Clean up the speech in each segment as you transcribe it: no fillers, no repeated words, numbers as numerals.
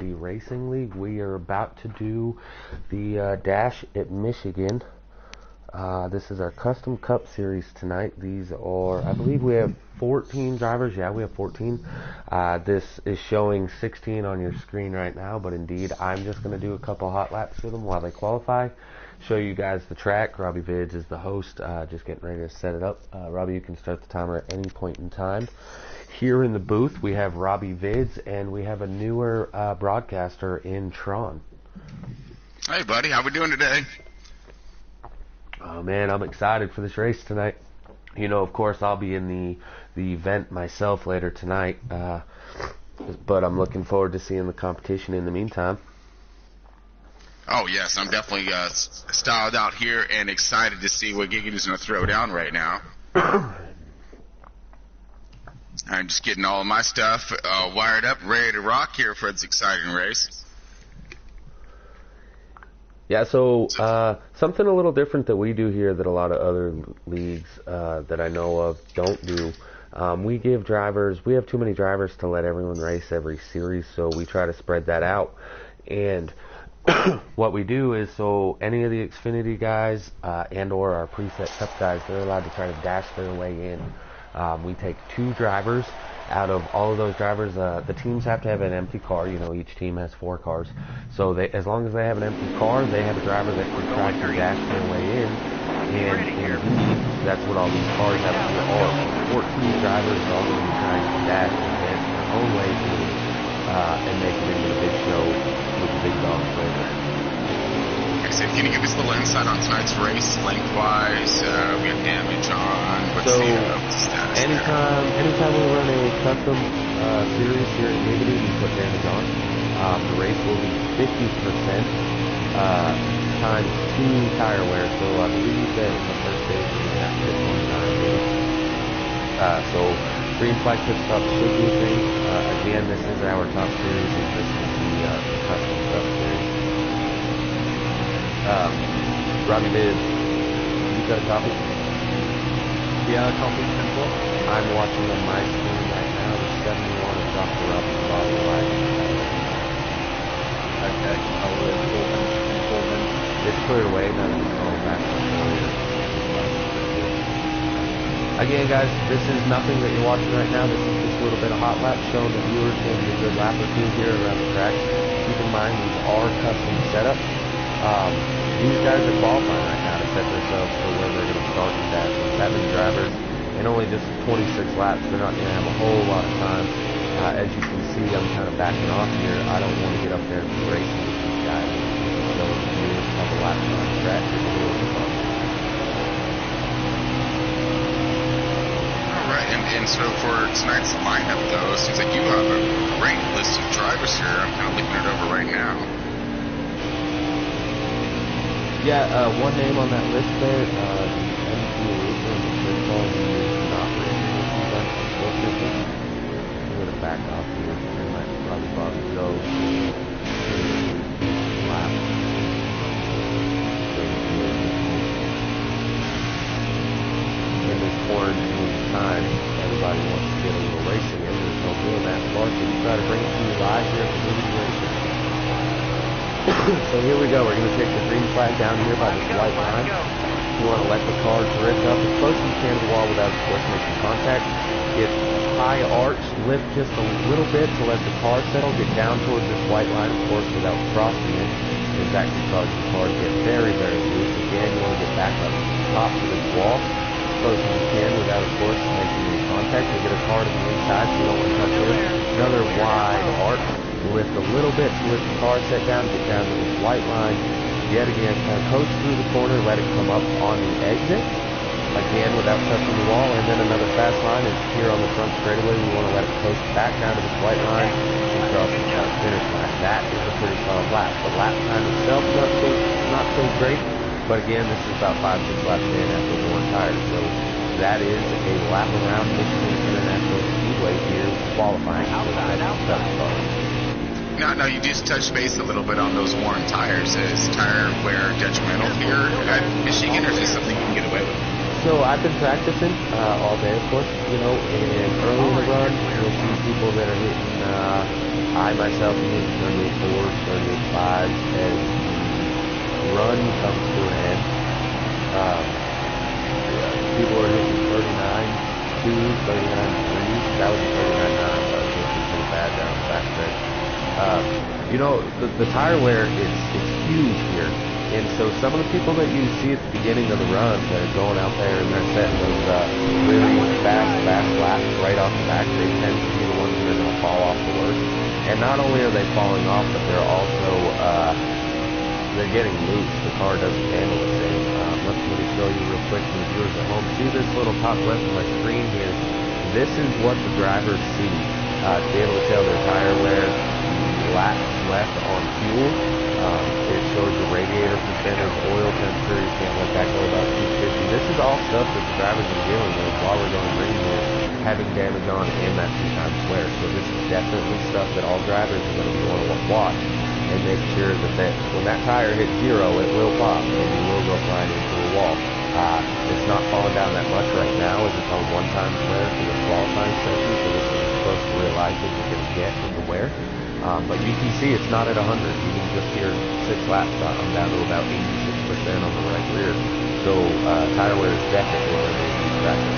Racing League. We are about to do the Dash at Michigan. This is our Custom Cup Series tonight. These are, I believe we have 14 drivers. Yeah, we have 14. This is showing 16 on your screen right now, but indeed I'm just going to do a couple hot laps with them while they qualify. Show you guys the track. Robbie Vids is the host, just getting ready to set it up. Robbie, you can start the timer at any point in time. Here in the booth, we have Robbie Vids, and we have a newer broadcaster in Tron. Hey, buddy. How we doing today? Oh, man, I'm excited for this race tonight. You know, of course, I'll be in the event myself later tonight, but I'm looking forward to seeing the competition in the meantime. Oh, yes. I'm definitely styled out here and excited to see what Giggity going to throw down right now. I'm just getting all of my stuff wired up, ready to rock here for this exciting race. Yeah, so something a little different that we do here that a lot of other leagues that I know of don't do. We have too many drivers to let everyone race every series, so we try to spread that out. And what we do is, so any of the Xfinity guys and or our preset cup guys, they're allowed to try to dash their way in. We take 2 drivers out of all of those drivers. The teams have to have an empty car. You know, each team has 4 cars. So as long as they have an empty car, they have a driver that can try to dash their way in. And indeed, that's what all these cars have to do. All 14 drivers are all going to be trying to dash and advance their own way through and make it into the big show with the big dogs later. So can you give us a little insight on tonight's race, lengthwise? We have damage on. What's so the status anytime we run a custom series here at Giggity, we put damage on. The race will be 50% times 2 tire wear. So I believe that in the first stage we're going to have 15 tire wear. So green flag pit stop should be a thing. Again, this is our top series, and this is the custom stuff series. Robbie Vids, you got a copy? Yeah, a copy simple. I'm watching on my screen right now the 71 of Dr. Robbie Bobby Live. Okay, I'll inform him. It's cleared away, now that it's all back on board. Again, guys, this is nothing that you're watching right now. This is just a little bit of hot lap showing the viewers maybe a good lap or two here around the track. Keep in mind, these are custom setups. These guys are qualifying right now to set themselves for where they're going to start and dash with 7 drivers and only just 26 laps. They're not going to have a whole lot of time. As you can see, I'm kind of backing off here. I don't want to get up there and be racing with these guys. So we're doing a couple laps on the track. All right, and so for tonight's lineup, though, it seems like you have a great list of drivers here. I'm kind of looking it over right now. Yeah, one name on that list there, the MP Racing, the Pitfall, is not racing with you guys, unfortunately. I'm going to back off here and let Robbie Bobby go. Lap. In this quarantine time, everybody wants to get a little racing in. There's no doing that. So we try to bring it to you live here at the Movie Racing. So here we go. We're going to take the green flag down here by this white line. You want to let the car drift up as close as you can to the wall without, of course, making contact. Get high arch, lift just a little bit to let the car settle. Get down towards this white line, of course, without crossing it. It's actually causing the car to get very, very loose. Again, you want to get back up to the top of this wall as close as you can without, of course, making any contact. You get a car to the inside, so you don't want to touch it. Another wide arc. Lift a little bit to lift the car set down, get down to this white line. Yet again, kind of coast through the corner, let it come up on the exit. Again, without touching the wall. And then another fast line is here on the front straightaway. We want to let it coast back down to this white line and cross the finish line. That is a pretty solid lap. The lap time itself not so great, but again, this is about 5-6 laps in after the 1 tire. So that is a lap around Michigan International Speedway here, qualifying for the next car. Now, you just touched base a little bit on those worn tires. Is tire wear detrimental here at Michigan, or is this something you can get away with? So I've been practicing all day, of course, you know, and early in the run, you'll see people that are hitting I myself am using 38.4s, 38.5s as the run comes to an end. People are hitting 39.2s, 39.3s. That was a 39.9, so I was hitting pretty bad down the back stretch. You know, the tire wear is huge here. And so some of the people that you see at the beginning of the run that are going out there and they're setting those really fast laps right off the back, they tend to be the ones that are going to fall off the worst. And not only are they falling off, but they're also they're getting loose. The car doesn't handle the same. Let me show you real quick for the viewers at home. See this little top left of my screen here? This is what the drivers see to be able to tell their tire wear, laps left on fuel. It shows the radiator percentage, oil temperature. You can't let that go above 250. This is all stuff that the drivers are dealing with while we're going green here, having damage on and that 2 times wear. So this is definitely stuff that all drivers are going to want to watch and make sure that when that tire hits 0, it will pop and you will go flying into a wall. It's not falling down that much right now as it's on 1 times wear for the qualifying session, so this is close to realizing you're going to get from the wear. But you can see it's not at 100. You can just hear 6 laps. I'm down to about 86% on the right rear. So tire wear is definitely going to be a factor.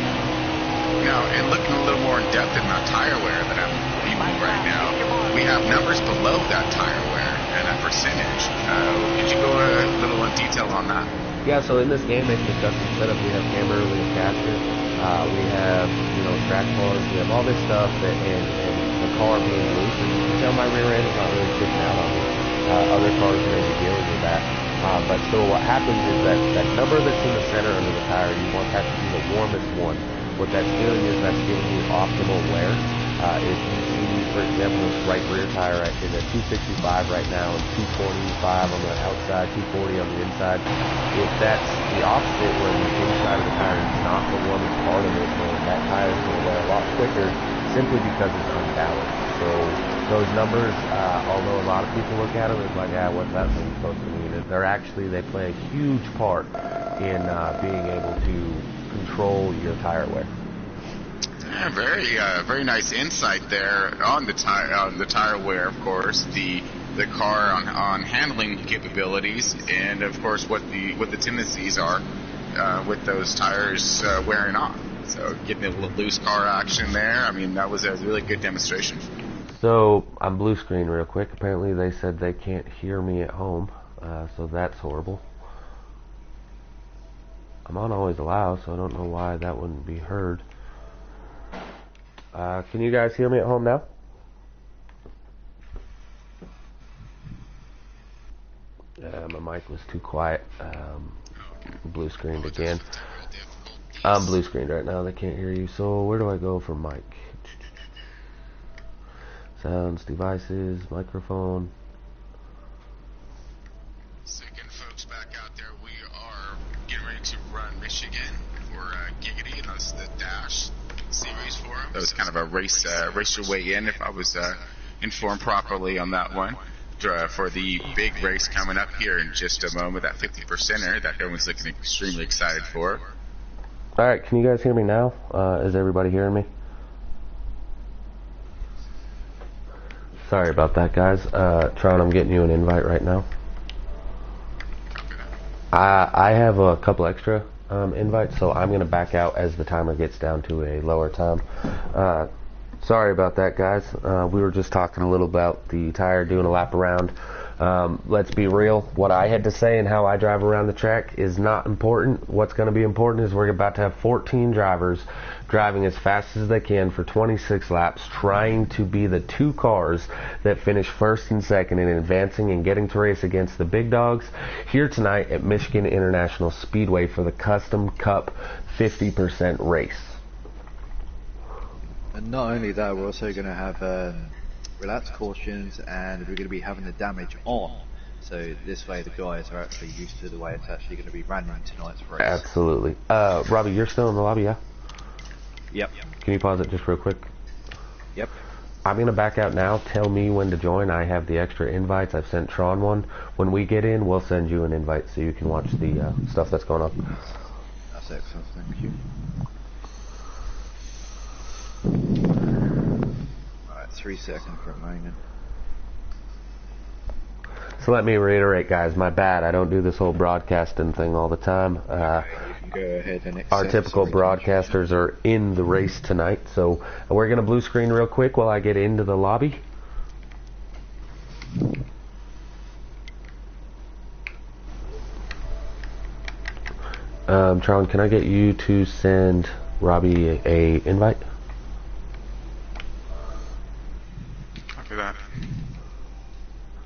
Now, and looking a little more in depth in that tire wear that I'm viewing right now, we have numbers below that tire wear and a percentage. Could you go a little in detail on that? Yeah, so in this game, it's a custom setup. We have camber, we have caster, we have, track bars, we have all this stuff, and the car being loose. And you can tell my rear end is not really sticking out on me. Other cars may be dealing with that. But so what happens is that number that's in the center under the tire, you want that to be the warmest one. What that's doing is that's giving you optimal wear. If you see, for example, this right rear tire is at 265 right now and 245 on the outside, 240 on the inside. If that's the opposite, where the inside of the tire is not the warmest part of it, then that tire is going to wear a lot quicker simply because it's unbalanced. So those numbers, although a lot of people look at them, it's like, what's that thing supposed to mean? They play a huge part in being able to control your tire wear. Yeah, very nice insight there on the tire wear, of course, the car on handling capabilities, and of course what the tendencies are with those tires wearing off. So getting a little loose car action there. I mean, that was a really good demonstration. So I'm blue screen real quick. Apparently they said they can't hear me at home, so that's horrible. I'm on always allow, so I don't know why that wouldn't be heard. Can you guys hear me at home now? My mic was too quiet. Blue screened again. I'm blue screened right now. They can't hear you. So where do I go for mic? Sounds, devices, microphone. Second folks back out there, we are getting ready to run Michigan for Giggity and the Dash series for him. That was kind of a race your way in, if I was informed properly on that one. For the big race coming up here in just a moment, that 50%er that everyone's looking extremely excited for. Alright, can you guys hear me now? Is everybody hearing me? Sorry about that, guys. Tron, I'm getting you an invite right now. I have a couple extra invites, so I'm going to back out as the timer gets down to a lower time. Sorry about that, guys. We were just talking a little about the tire, doing a lap around. Let's be real. What I had to say and how I drive around the track is not important. What's going to be important is we're about to have 14 drivers driving as fast as they can for 26 laps, trying to be the 2 cars that finish first and second in advancing and getting to race against the big dogs here tonight at Michigan International Speedway for the Custom Cup 50% race. And not only that, we're also going to have relaxed cautions, and we're going to be having the damage on. So this way the guys are actually used to the way it's actually going to be run in tonight's race. Absolutely. Robbie, you're still in the lobby, yeah? Yep. Can you pause it just real quick? Yep. I'm going to back out now. Tell me when to join. I have the extra invites. I've sent Tron one. When we get in, we'll send you an invite so you can watch the stuff that's going on. That's excellent. Thank you. Alright, 3 seconds remaining. So let me reiterate, guys, my bad. I don't do this whole broadcasting thing all the time. You can go ahead and accept. Our typical broadcasters are in the race tonight, so we're going to blue screen real quick while I get into the lobby. Tron, can I get you to send Robbie a invite? Copy that.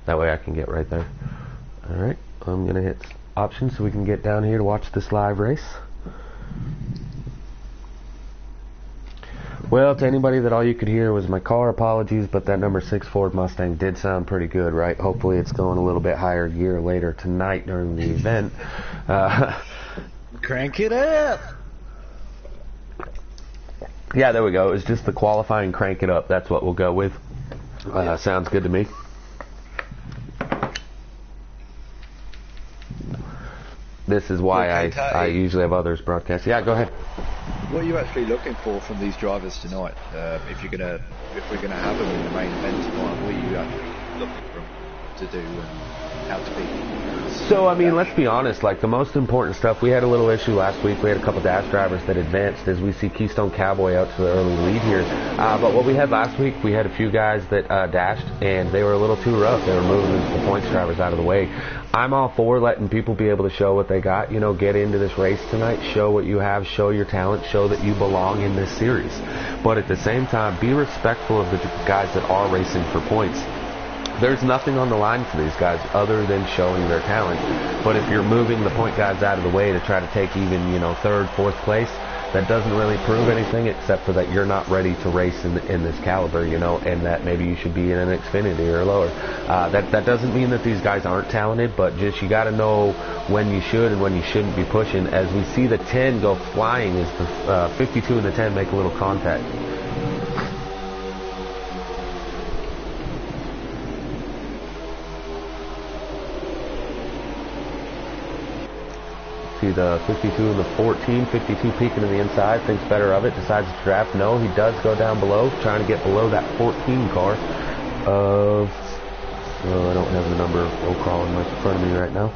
That way I can get right there. Alright, I'm going to hit options so we can get down here to watch this live race. Well, to anybody that all you could hear was my car, apologies, but that number 6 Ford Mustang did sound pretty good, right? Hopefully it's going a little bit higher gear later tonight during the event. Crank it up! Yeah, there we go. It was just the qualifying crank it up. That's what we'll go with. Sounds good to me. This is why I usually have others broadcast. Yeah, go ahead. What are you actually looking for from these drivers tonight? If we're gonna have them in the main event tonight, what are you actually looking for them to do and how to be? So, I mean, let's be honest, like the most important stuff, we had a little issue last week. We had a couple dash drivers that advanced as we see Keystone Cowboy out to the early lead here. But what we had last week, we had a few guys that dashed, and they were a little too rough. They were moving the points drivers out of the way. I'm all for letting people be able to show what they got, you know, get into this race tonight, show what you have, show your talent, show that you belong in this series. But at the same time, be respectful of the guys that are racing for points. There's nothing on the line for these guys other than showing their talent. But if you're moving the point guys out of the way to try to take even, you know, third, fourth place, that doesn't really prove anything except for that you're not ready to race in this caliber, you know, and that maybe you should be in an Xfinity or lower. That doesn't mean that these guys aren't talented, but just you got to know when you should and when you shouldn't be pushing. As we see the 10 go flying, as the 52 and the 10 make a little contact. See the 52 and the 14, 52 peeking to the inside, thinks better of it, decides to draft. No, he does go down below, trying to get below that 14 car of, I don't have the number crawling in front of me right now.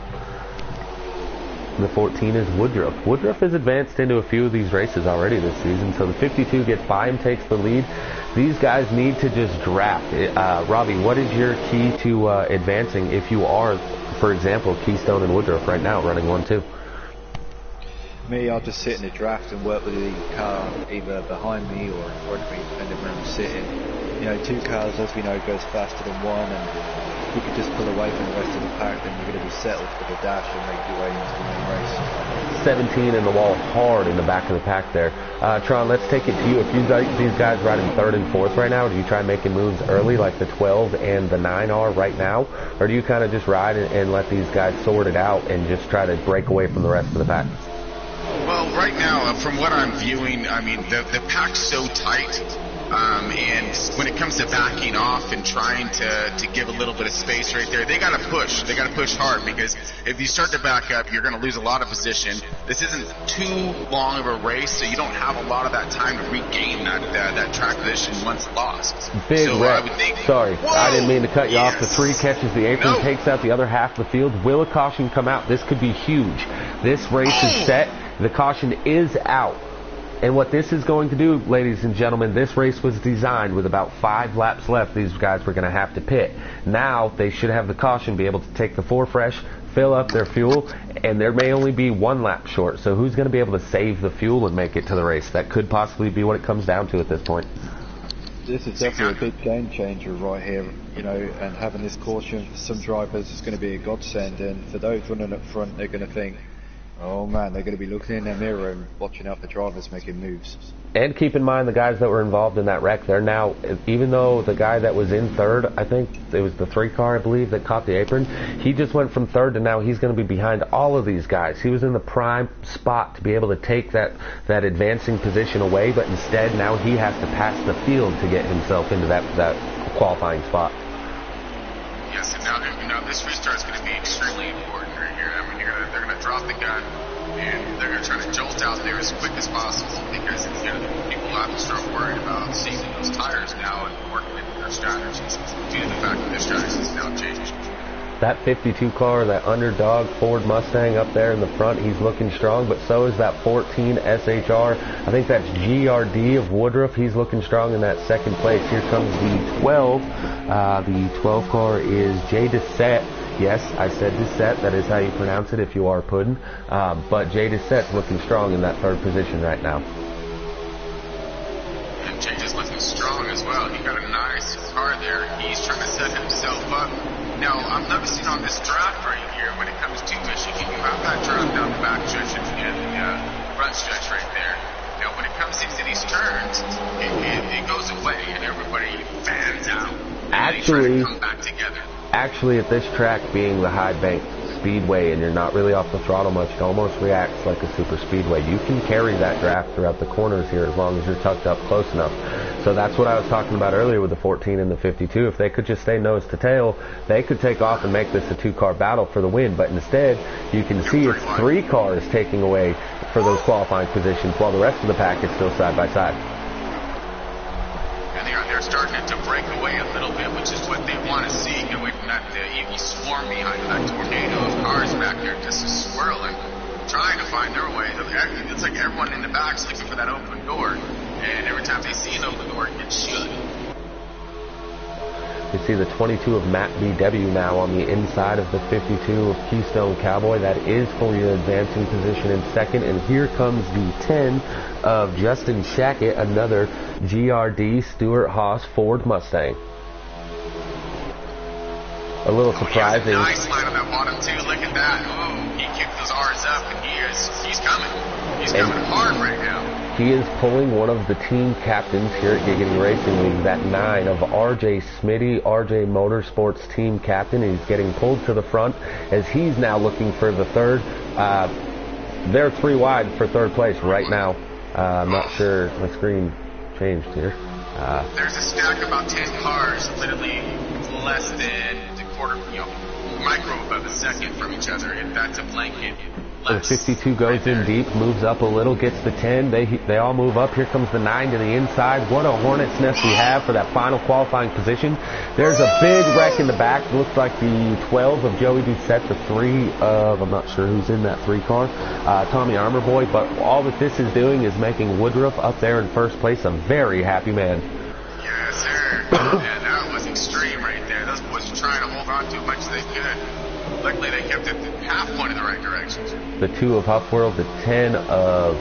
And the 14 is Woodruff. Woodruff has advanced into a few of these races already this season, so the 52 gets by him, takes the lead. These guys need to just draft. Robbie, what is your key to advancing if you are, for example, Keystone and Woodruff right now running 1-2? Me, I'll just sit in the draft and work with the car either behind me or in front of me, depending where I'm sitting. You know, 2 cars, as we know, goes faster than 1, and if you could just pull away from the rest of the pack, then you're going to be settled for the dash and make your way into the main race. 17 in the wall hard in the back of the pack there. Tron, let's take it to you. If you got these guys riding 3rd and 4th right now, do you try making moves early like the 12 and the 9 are right now? Or do you kind of just ride and let these guys sort it out and just try to break away from the rest of the pack? Well, right now, from what I'm viewing, I mean, the pack's so tight, and when it comes to backing off and trying to give a little bit of space right there, they got to push. They got to push hard, because if you start to back up, you're going to lose a lot of position. This isn't too long of a race, so you don't have a lot of that time to regain that track position once lost. Big so wreck. I would think, sorry, whoa, I didn't mean to cut you off. The 3 catches the apron, No. takes out the other half of the field. Will a caution come out? This could be huge. This race is set. The caution is out. And what this is going to do, ladies and gentlemen, this race was designed with about 5 laps left. These guys were going to have to pit. Now they should have the caution, be able to take the 4 fresh, fill up their fuel, and there may only be 1 lap short. So who's going to be able to save the fuel and make it to the race? That could possibly be what it comes down to at this point. This is definitely a big game changer right here, you know, and having this caution for some drivers is going to be a godsend, and for those running up front, they're going to think, oh man, they're going to be looking in their mirror and watching out for drivers making moves. And keep in mind the guys that were involved in that wreck, they're now, even though the guy that was in 3rd, I think it was the 3 car, I believe, that caught the apron, he just went from 3rd to now he's going to be behind all of these guys. He was in the prime spot to be able to take that advancing position away, but instead now he has to pass the field to get himself into that qualifying spot. Yes, and now this restart is going to be extremely important right here. I mean, they're going to drop the gun, and they're going to try to jolt out there as quick as possible because people have to start worrying about seeing those tires now and working into their strategies due to the fact that their strategies has now changed. That 52 car, that underdog Ford Mustang up there in the front, he's looking strong, but so is that 14 SHR. I think that's GRD of Woodruff. He's looking strong in that second place. Here comes the 12. The 12 car is Jay Doucette. Yes, I said Doucette. That is how you pronounce it if you are pudding. But Jay Doucette's looking strong in that third position right now. And Jay is looking strong as well. He got a nice car there. He's trying to set himself up. Now, I'm noticing on this draft right here, when it comes to Michigan, you have that draft down the back stretch and the front stretch right there. Now, when it comes into these turns, it goes away and everybody fans out. Actually, come back together. Actually, at this track being the high bank speedway and you're not really off the throttle much, it almost reacts like a super speedway. You can carry that draft throughout the corners here as long as you're tucked up close enough. So that's what I was talking about earlier with the 14 and the 52. If they could just stay nose to tail, they could take off and make this a two-car battle for the win. But instead, you can see it's three cars taking away for those qualifying positions while the rest of the pack is still side by side. And they're starting to break away a little bit, which is what they want to see. Get away from that swarm behind that tornado of cars back there just swirling, trying to find their way. It's like everyone in the back's looking for that open door. And every time they see an open door, it gets shut. You see the 22 of Matt BW now on the inside of the 52 of Keystone Cowboy. That is for your advancing position in second. And here comes the 10 of Justin Shackett, another GRD Stuart Haas Ford Mustang. A little surprising. He has a nice line on that bottom too. Look at that. Oh, he kicked those R's up, and he's coming. He's coming hard right now. He is pulling one of the team captains here at Giggity Racing League, that 9 of RJ Smitty, RJ Motorsports team captain. He's getting pulled to the front as he's now looking for the third. They're 3 wide for third place right now. I'm not sure. My screen changed here. There's a stack of about 10 cars, literally less than a quarter, micro of a second from each other, and that's a blanket. The 52 goes in deep, moves up a little, gets the 10. They all move up. Here comes the 9 to the inside. What a hornet's nest we have for that final qualifying position. There's a big wreck in the back. It looks like the 12 of Joey Doucette, the 3 of, I'm not sure who's in that 3 car, Tommy Armour Boy. But all that this is doing is making Woodruff up there in first place a very happy man. Yes, sir. And that was extreme right there. Those boys were trying to hold on to as much as they could. Luckily, they kept it half point in the right direction. The 2 of Huff World, the 10 of,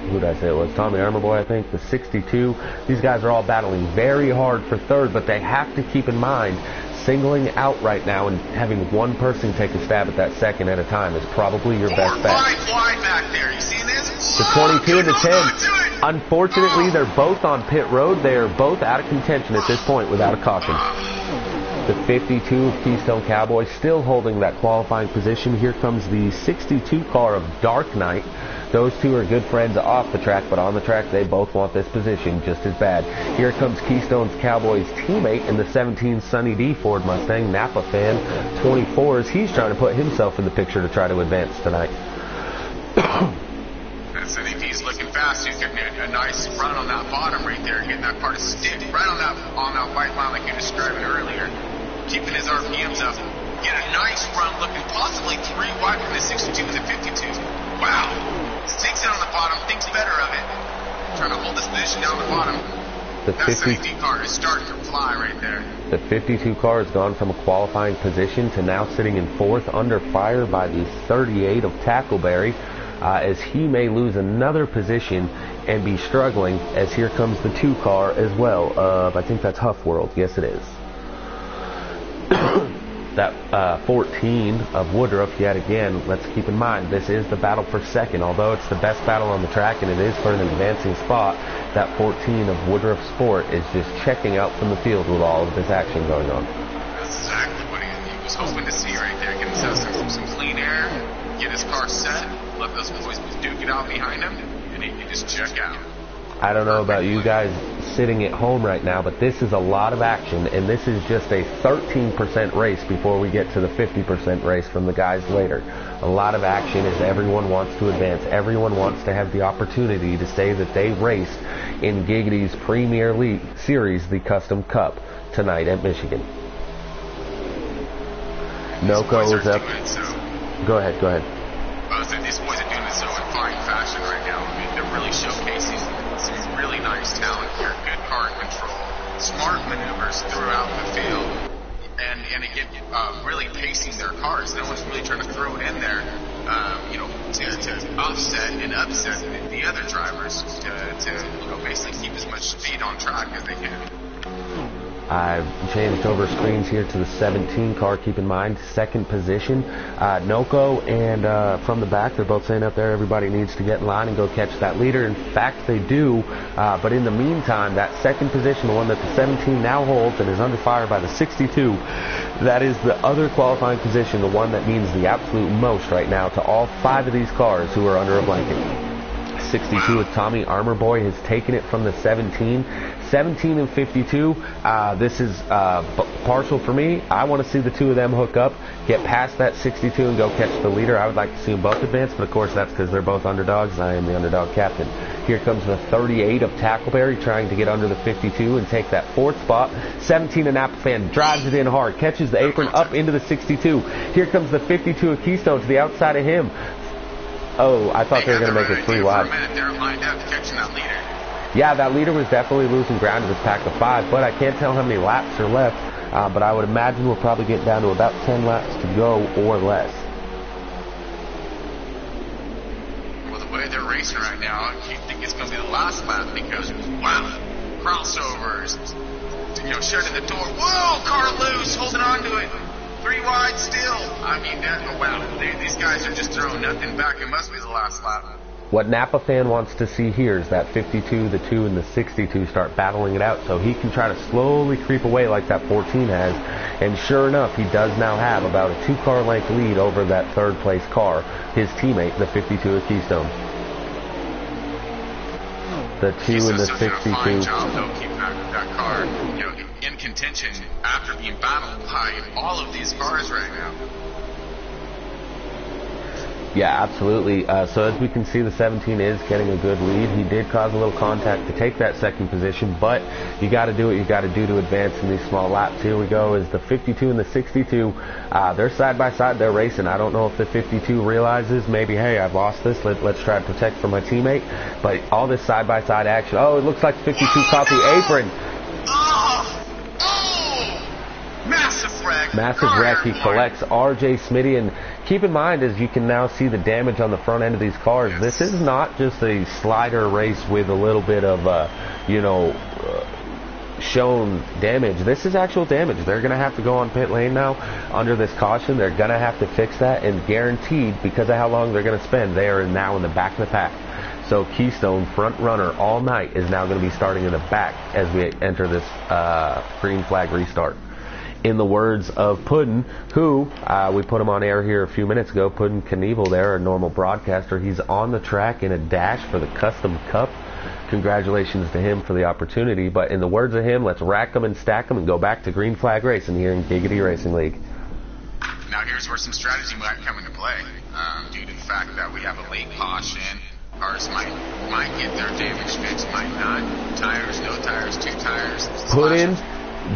who did I say it was? Tommy Armour Boy, I think, the 62. These guys are all battling very hard for third, but they have to keep in mind singling out right now and having one person take a stab at that second at a time is probably your best bet. 5 wide back there. You see this? The 22 and the 10. Unfortunately, they're both on pit road. They are both out of contention at this point without a caution. The 52 of Keystone Cowboy still holding that qualifying position. Here comes the 62 car of Dark Knight. Those two are good friends off the track, but on the track they both want this position just as bad. Here comes Keystone's Cowboy's teammate in the 17 Sunny D Ford Mustang, Napa fan, 24s. He's trying to put himself in the picture to try to advance tonight. Sunny D's looking fast. He's getting a nice run on that bottom right there, getting that car to stick right on that white line like you described earlier. Keeping his RPMs up. Get a nice run, looking possibly 3 wide from the 62 and the 52. Wow. Sticks it on the bottom, thinks better of it. Trying to hold this position down the bottom. That 50 car is starting to fly right there. The 52 car has gone from a qualifying position to now sitting in 4th under fire by the 38 of Tackleberry, as he may lose another position and be struggling, as here comes the 2 car as well. I think that's Huff World. Yes, it is. That 14 of Woodruff, yet again, let's keep in mind, this is the battle for second. Although it's the best battle on the track and it is for an advancing spot, that 14 of Woodruff Sport is just checking out from the field with all of this action going on. That's exactly what he was hoping to see right there. Get himself some clean air, get his car set, let those boys duke it out behind him, and he can just check out. I don't know about you guys, sitting at home right now, but this is a lot of action, and this is just a 13% race before we get to the 50% race from the guys later. A lot of action as everyone wants to advance. Everyone wants to have the opportunity to say that they raced in Giggity's Premier League Series, the Custom Cup, tonight at Michigan. Noko is up. Go ahead. These boys are doing it so in fine fashion right now. I mean, they're really showcasing some really nice talent here. Good car control, smart maneuvers throughout the field, and again, really pacing their cars. No one's really trying to throw it in there, to offset and upset the other drivers to basically keep as much speed on track as they can. I've changed over screens here to the 17 car. Keep in mind, second position. Noko and from the back, they're both saying up there everybody needs to get in line and go catch that leader. In fact, they do. But in the meantime, that second position, the one that the 17 now holds and is under fire by the 62, that is the other qualifying position, the one that means the absolute most right now to all 5 of these cars who are under a blanket. 62 with Tommy Armorboy has taken it from the 17. 17 and 52, this is partial for me. I want to see the two of them hook up, get past that 62 and go catch the leader. I would like to see them both advance, but of course that's because they're both underdogs. I am the underdog captain. Here comes the 38 of Tackleberry trying to get under the 52 and take that 4th spot. 17 of Napafan drives it in hard, catches the apron up into the 62. Here comes the 52 of Keystone to the outside of him. Oh, I thought they were going to make it 3 wide. They're lined up catching that leader. Yeah, that leader was definitely losing ground to this pack of 5, but I can't tell how many laps are left. But I would imagine we'll probably get down to about 10 laps to go or less. Well, the way they're racing right now, you think it's going to be the last lap because, wow, crossovers, shutting the door. Whoa, car loose, holding on to it. 3 wide still. I mean, wow, these guys are just throwing nothing back. It must be the last lap. What Napafan wants to see here is that 52, the 2, and the 62 start battling it out so he can try to slowly creep away like that 14 has. And sure enough, he does now have about a 2-car length lead over that 3rd place car, his teammate, the 52 of Keystone. The 2 and the 62. A fine job, though, keeping that car in contention after being battled by all of these cars right now. Yeah, absolutely. So as we can see, the 17 is getting a good lead. He did cause a little contact to take that 2nd position, but you got to do what you got to do to advance in these small laps. Here we go is the 52 and the 62. They're side by side. They're racing. I don't know if the 52 realizes maybe, hey, I've lost this. Let's try to protect for my teammate. But all this side by side action. Oh, it looks like 52 caught the apron. Massive wreck. He collects RJ Smitty, and keep in mind, as you can now see the damage on the front end of these cars, this is not just a slider race with a little bit of, shown damage. This is actual damage. They're going to have to go on pit lane now under this caution. They're going to have to fix that, and guaranteed, because of how long they're going to spend, they are now in the back of the pack. So Keystone, front runner all night, is now going to be starting in the back as we enter this green flag restart. In the words of Puddin, who, we put him on air here a few minutes ago, Puddin Knievel there, a normal broadcaster, he's on the track in a dash for the Custom Cup. Congratulations to him for the opportunity. But in the words of him, let's rack them and stack them and go back to green flag racing here in Giggity Racing League. Now here's where some strategy might come into play, due to the fact that we have a late caution. Cars might get their damage fixed, might not. Tires, no tires, 2 tires. Put in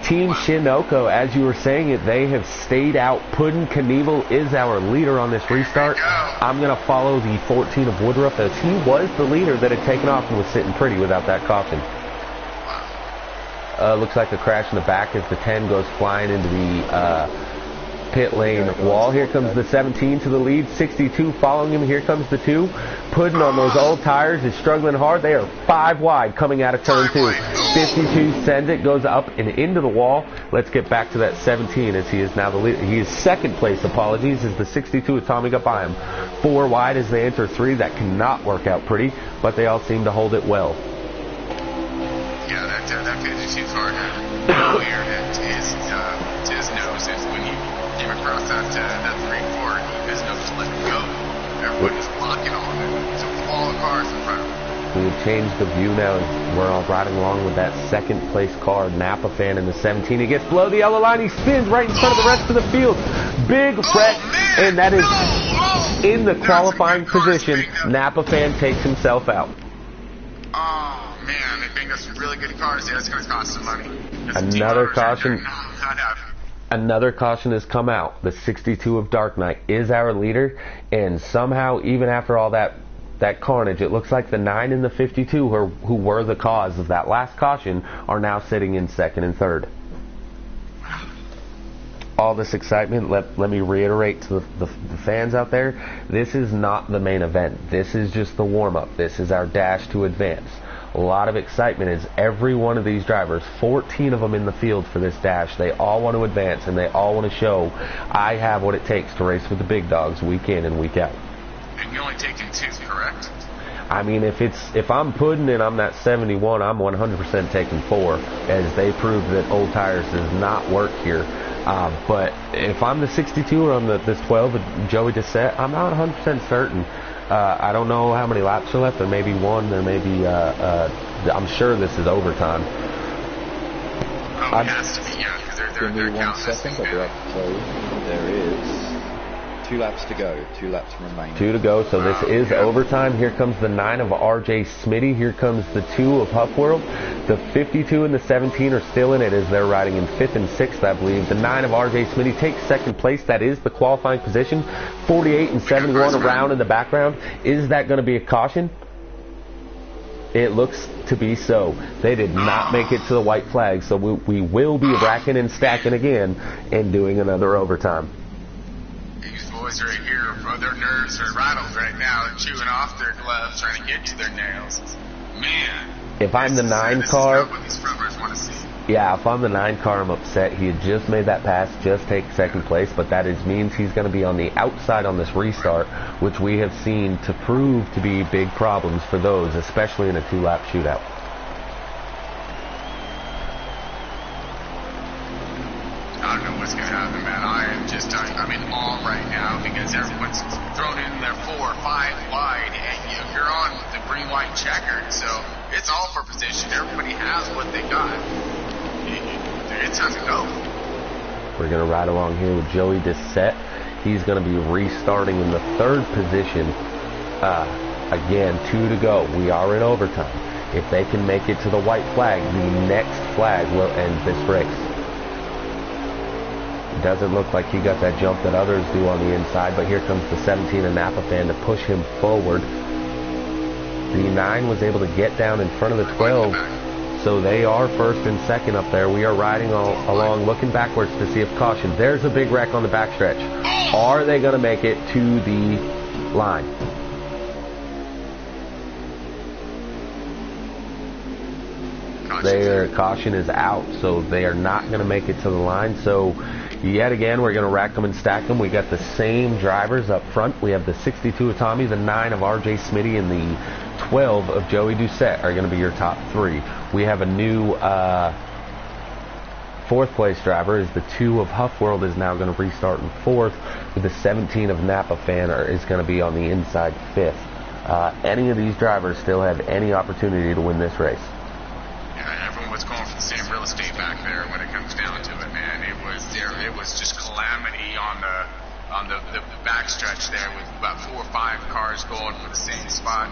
Team Shinoko, as you were saying it, they have stayed out. Puddin Knievel is our leader on this restart. I'm going to follow the 14 of Woodruff, as he was the leader that had taken off and was sitting pretty without that caution. Looks like a crash in the back as the 10 goes flying into the pit lane wall. Here comes the 17 to the lead, 62 following him. Here comes the 2. Puddin on those old tires is struggling hard. They are 5 wide coming out of turn 2. 52 sends it, goes up and into the wall. Let's get back to that 17 as he is now the leader. He is 2nd place, apologies, as the 62 with Tommy got by him. 4 wide as they enter 3. That cannot work out pretty, but they all seem to hold it well. Yeah, that 52 car had weird to his nose. When he came across that 3-4, his nose just let him go. Everyone was blocking on him. So all the cars in front of him. We have changed the view now, and we're all riding along with that second place car, Napa Fan in the 17. He gets below the yellow line. He spins right in front of the rest of the field. Big wreck, and that is in the qualifying position. Napa Fan takes himself out. Oh, man, they bring us some really good cars there. It's going to cost some money. Another caution. Another caution has come out. The 62 of Dark Knight is our leader, and somehow, even after all that carnage, it looks like the 9 and the 52 who were the cause of that last caution are now sitting in second and third. All this excitement, let me reiterate to the fans out there, this is not the main event. This is just the warm-up. This is our dash to advance. A lot of excitement is every one of these drivers, 14 of them in the field for this dash, they all want to advance and they all want to show I have what it takes to race with the big dogs week in and week out. And you're only taking 2, correct? I mean, if I'm pudding and I'm that 71, I'm 100% taking 4, as they prove that old tires does not work here. But if I'm the 62 or I'm this 12 with Joey Dissett, I'm not 100% certain. I don't know how many laps are left. There may be one. There may be. I'm sure this is overtime. Oh, it has to be, yeah. Give me 1 second. I'll be able to tell you. There is 2 laps to go. 2 laps remain. 2 to go. So this is overtime. Here comes the 9 of RJ Smitty. Here comes the 2 of Huff World. The 52 and the 17 are still in it as they're riding in 5th and 6th, I believe. The 9 of RJ Smitty takes second place. That is the qualifying position. 48 and 71 around in the background. Is that going to be a caution? It looks to be so. They did not make it to the white flag, so we will be racking and stacking again and doing another overtime. These boys right here, their nerves are rattled right now. They're chewing off their gloves, trying to get to their nails. Man. If I'm the 9 car, what these front runners want to see. Yeah, if I'm the 9 car, I'm upset. He had just made that pass, just take second place, but that means he's going to be on the outside on this restart, which we have seen to prove to be big problems for those, especially in a 2-lap shootout. I don't know what's going to happen, man. I'm in awe right now because everyone's thrown in their 4 or 5 wide, and you're on the green-white checkered, so it's all for position. Everybody has what they got. It's time to go. We're going to ride along here with Joey Dissett. He's going to be restarting in the 3rd position. Again, 2 to go. We are in overtime. If they can make it to the white flag, the next flag will end this race. It doesn't look like he got that jump that others do on the inside, but here comes the 17 of Napa Fan to push him forward. The 9 was able to get down in front of the 12. So they are 1st and 2nd up there. We are riding along, looking backwards to see if caution. There's a big wreck on the backstretch. Are they going to make it to the line? Their caution is out, so they are not going to make it to the line. So yet again, we're going to rack them and stack them. We got the same drivers up front. We have the 62 of Tommy, the 9 of RJ Smitty, and the 12 of Joey Dissett are going to be your top 3. We have a new 4th place driver. Is the 2 of Huff World is now going to restart in 4th. With the 17 of Napa Fan is going to be on the inside 5th. Any of these drivers still have any opportunity to win this race. Yeah, everyone was going for the same real estate back there when it comes down to it, man. It was just calamity on the backstretch there with about 4 or 5 cars going for the same spot.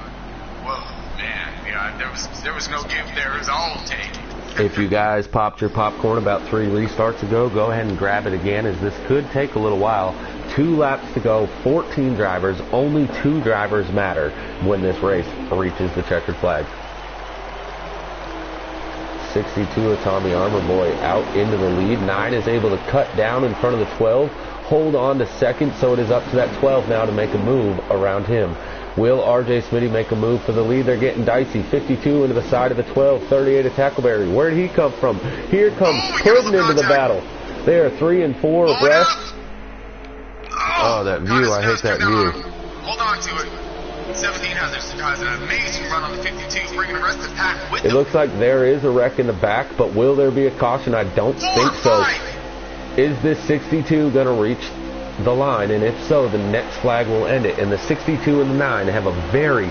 Whoa, man, yeah, there was no give there. It was all take. If you guys popped your popcorn about 3 restarts ago, go ahead and grab it again, as this could take a little while. 2 laps to go, 14 drivers, only 2 drivers matter when this race reaches the checkered flag. 62 of Tommy Armor Boy out into the lead. 9 is able to cut down in front of the 12, hold on to 2nd, so it is up to that 12 now to make a move around him. Will RJ Smitty make a move for the lead? They're getting dicey. 52 into the side of the 12. 38 of Tackleberry. Where did he come from? Here comes Puddin into the battle. They are 3 and 4 abreast. Oh, that view. I hate that view. Hold on to it. 17 has an amazing run on the 52, bringing the rest of the pack with it. It looks like there is a wreck in the back, but will there be a caution? I don't think so. Is this 62 going to reach the line, and if so, the next flag will end it. And the 62 and the 9 have a very,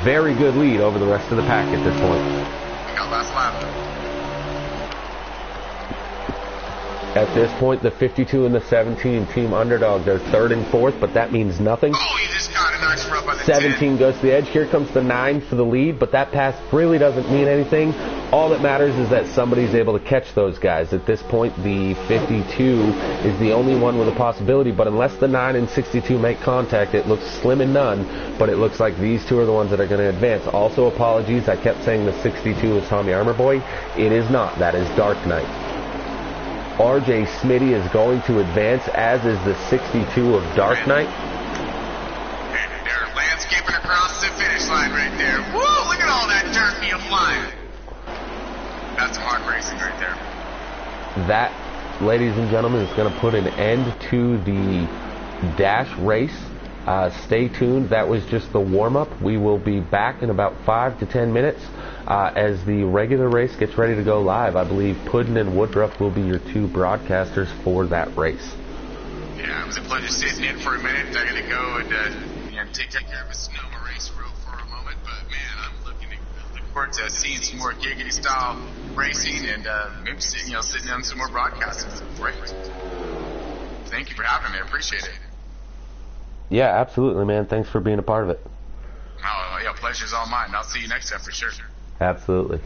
very good lead over the rest of the pack at this point. We got last lap. At this point, the 52 and the 17 team underdog, they're third and fourth, but that means nothing. Oh, you just got a nice rub on the 17 10. goes to the edge. Here comes the 9 for the lead, but that pass really doesn't mean anything. All that matters is that somebody's able to catch those guys. At this point, the 52 is the only one with a possibility, but unless the 9 and 62 make contact, it looks slim and none, but it looks like these two are the ones that are going to advance. Also, apologies, I kept saying the 62 is Tommy Armour Boy. It is not. That is Dark Knight. RJ Smitty is going to advance, as is the 62 of Dark Knight. And they're landscaping across the finish line right there. Woo! Look at all that dirt being flying. That's hard racing right there. That, ladies and gentlemen, is going to put an end to the dash race. Stay tuned. That was just the warm-up. We will be back in about 5 to 10 minutes as the regular race gets ready to go live. I believe Puddin and Woodruff will be your two broadcasters for that race. Yeah, it was a pleasure sitting in for a minute. I got to go and take care of a Sonoma race for a moment. But, man, I'm looking forward to seeing some more Giggity-style racing and maybe sitting on some more broadcasting. Great. Thank you for having me. I appreciate it. Yeah, absolutely, man. Thanks for being a part of it. Oh, yeah, pleasure's all mine. I'll see you next time for sure. Absolutely.